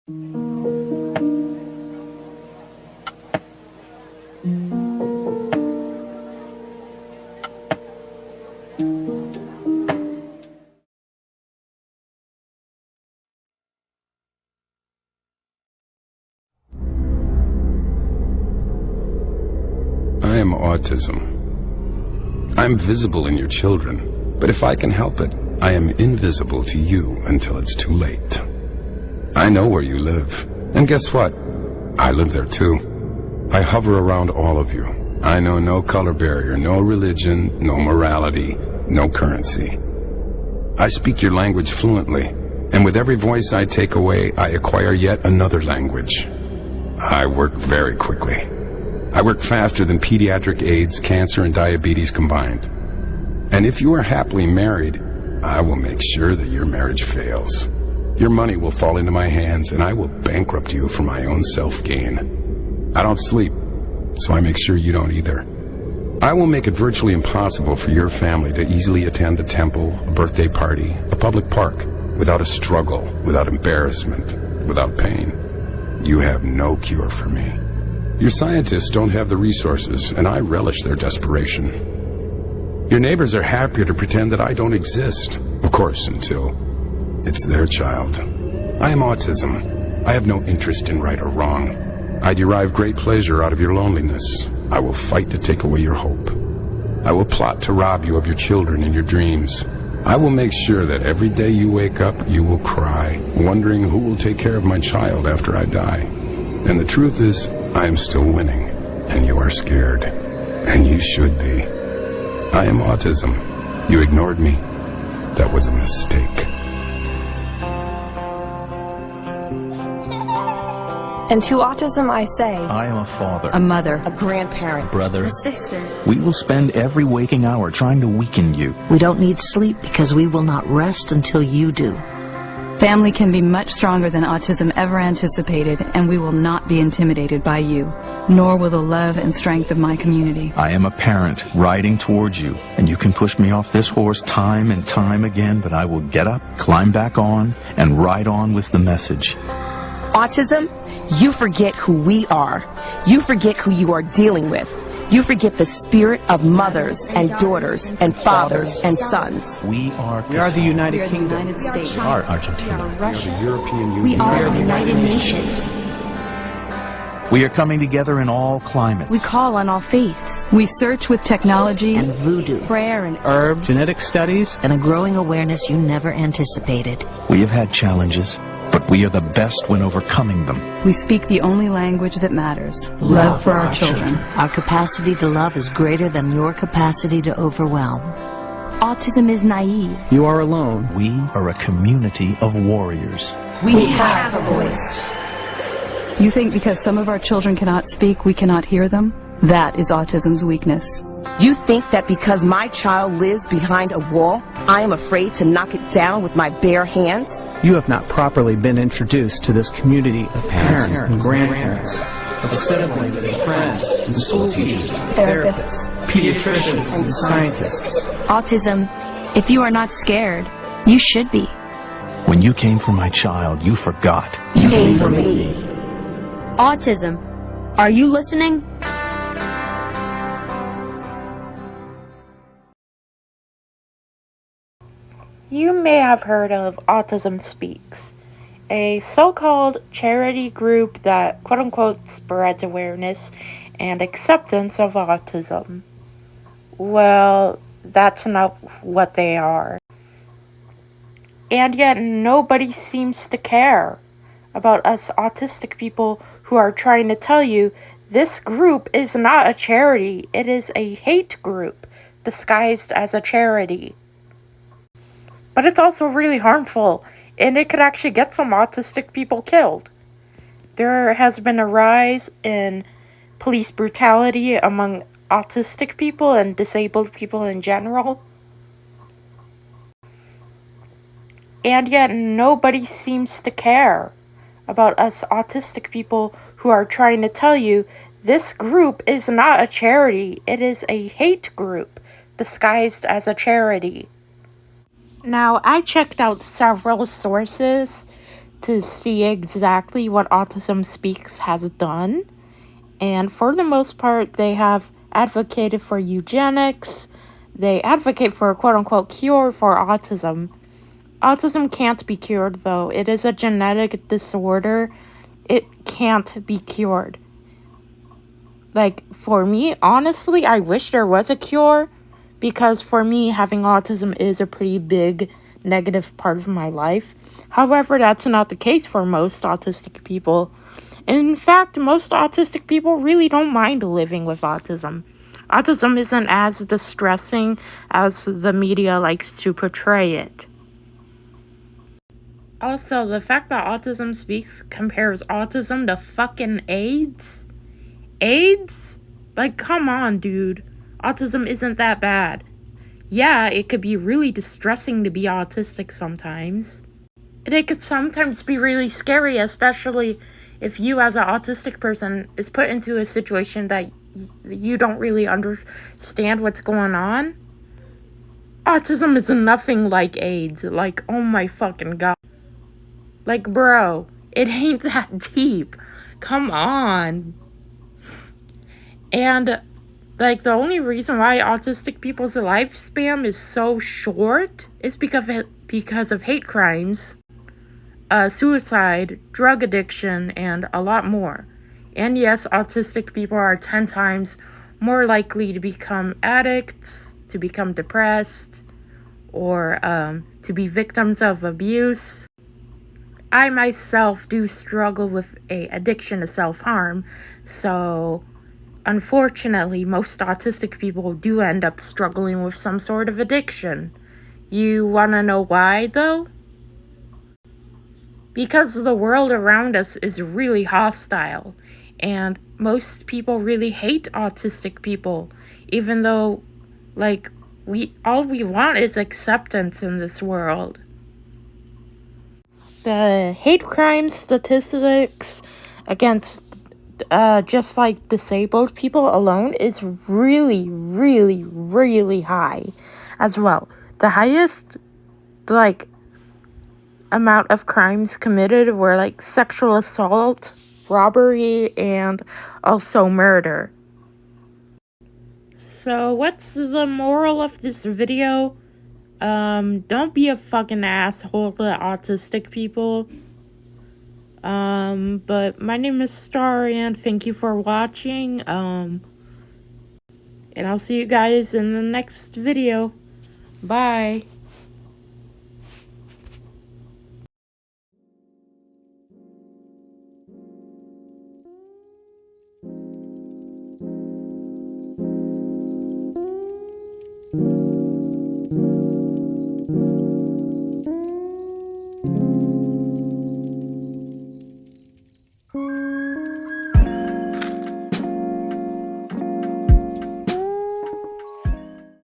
I am autism. I'm visible in your children, but if I can help it, I am invisible to you until it's too late. I know where you live, and guess what? I live there too. I hover around all of you. I know no color barrier, no religion, no morality, no currency. I speak your language fluently, and with every voice I take away, I acquire yet another language. I work very quickly. I work faster than pediatric AIDS, cancer, and diabetes combined. And if you are happily married, I will make sure that your marriage fails. Your money will fall into my hands, and I will bankrupt you for my own self-gain. I don't sleep, so I make sure you don't either. I will make it virtually impossible for your family to easily attend a temple, a birthday party, a public park, without a struggle, without embarrassment, without pain. You have no cure for me. Your scientists don't have the resources, and I relish their desperation. Your neighbors are happier to pretend that I don't exist, of course, until it's their child. I am autism. I have no interest in right or wrong. I derive great pleasure out of your loneliness. I will fight to take away your hope. I will plot to rob you of your children and your dreams. I will make sure that every day you wake up, you will cry, wondering who will take care of my child after I die. And the truth is, I am still winning, and you are scared, and you should be. I am autism. You ignored me. That was a mistake. And to autism I say, I am a father, a mother, a grandparent, brother, a sister. We will spend every waking hour trying to weaken you. We don't need sleep because we will not rest until you do. Family can be much stronger than autism ever anticipated, and we will not be intimidated by you, nor will the love and strength of my community. I am a parent riding towards you, and you can push me off this horse time and time again, but I will get up, climb back on, and ride on with the message. Autism, you forget who we are. You forget who you are dealing with. You forget the spirit of mothers and daughters and fathers and sons. We are the United Kingdom. Kingdom. The United States. We are Argentina. We are the European Union. We are the United Nations. We are coming together in all climates. We call on all faiths. We search with technology And voodoo. Prayer and Herbs, genetic studies, And a growing awareness you never anticipated. We have had challenges, but we are the best when overcoming them. We speak the only language that matters, love for our children. Our capacity to love is greater than your capacity to overwhelm. autism is naive. you are alone. We are a community of warriors. we have a voice. You think because some of our children cannot speak, we cannot hear them? That is autism's weakness. You think that because my child lives behind a wall, I am afraid to knock it down with my bare hands? You have not properly been introduced to this community of parents and grandparents, of siblings and friends, and school teachers, therapists, pediatricians, and scientists. Autism, if you are not scared, you should be. When you came for my child, you forgot. You came for me. Autism, are you listening? You may have heard of Autism Speaks, a so-called charity group that quote-unquote spreads awareness and acceptance of autism. Well, that's not what they are. And yet nobody seems to care about us autistic people who are trying to tell you this group is not a charity, it is a hate group disguised as a charity. But it's also really harmful, and it could actually get some autistic people killed. There has been a rise in police brutality among autistic people and disabled people in general. And yet nobody seems to care about us autistic people who are trying to tell you this group is not a charity, it is a hate group disguised as a charity. Now, I checked out several sources to see exactly what Autism Speaks has done. And for the most part, they have advocated for eugenics. They advocate for a quote-unquote cure for autism. Autism can't be cured, though. It is a genetic disorder. It can't be cured. Like, for me, honestly, I wish there was a cure, because for me, having autism is a pretty big negative part of my life. However, that's not the case for most autistic people. In fact, most autistic people really don't mind living with autism. Autism isn't as distressing as the media likes to portray it. Also, the fact that Autism Speaks compares autism to fucking AIDS? AIDS? Like, come on, dude. Autism isn't that bad. Yeah, it could be really distressing to be autistic sometimes. And it could sometimes be really scary, especially if you as an autistic person is put into a situation that you don't really understand what's going on. Autism is nothing like AIDS. Like, oh my fucking god. Like, bro, it ain't that deep. Come on. And, like, the only reason why autistic people's lifespan is so short is because of hate crimes, suicide, drug addiction, and a lot more. And yes, autistic people are 10 times more likely to become addicts, to become depressed, or to be victims of abuse. I myself do struggle with a addiction to self-harm, so unfortunately, most autistic people do end up struggling with some sort of addiction. You wanna know why, though? Because the world around us is really hostile, and most people really hate autistic people, even though, like, all we want is acceptance in this world. The hate crime statistics against just like disabled people alone is really, really, really high as well. The highest, like, amount of crimes committed were like sexual assault, robbery, and also murder. So what's the moral of this video? Don't be a fucking asshole to autistic people. But my name is Star, and thank you for watching. And I'll see you guys in the next video. Bye.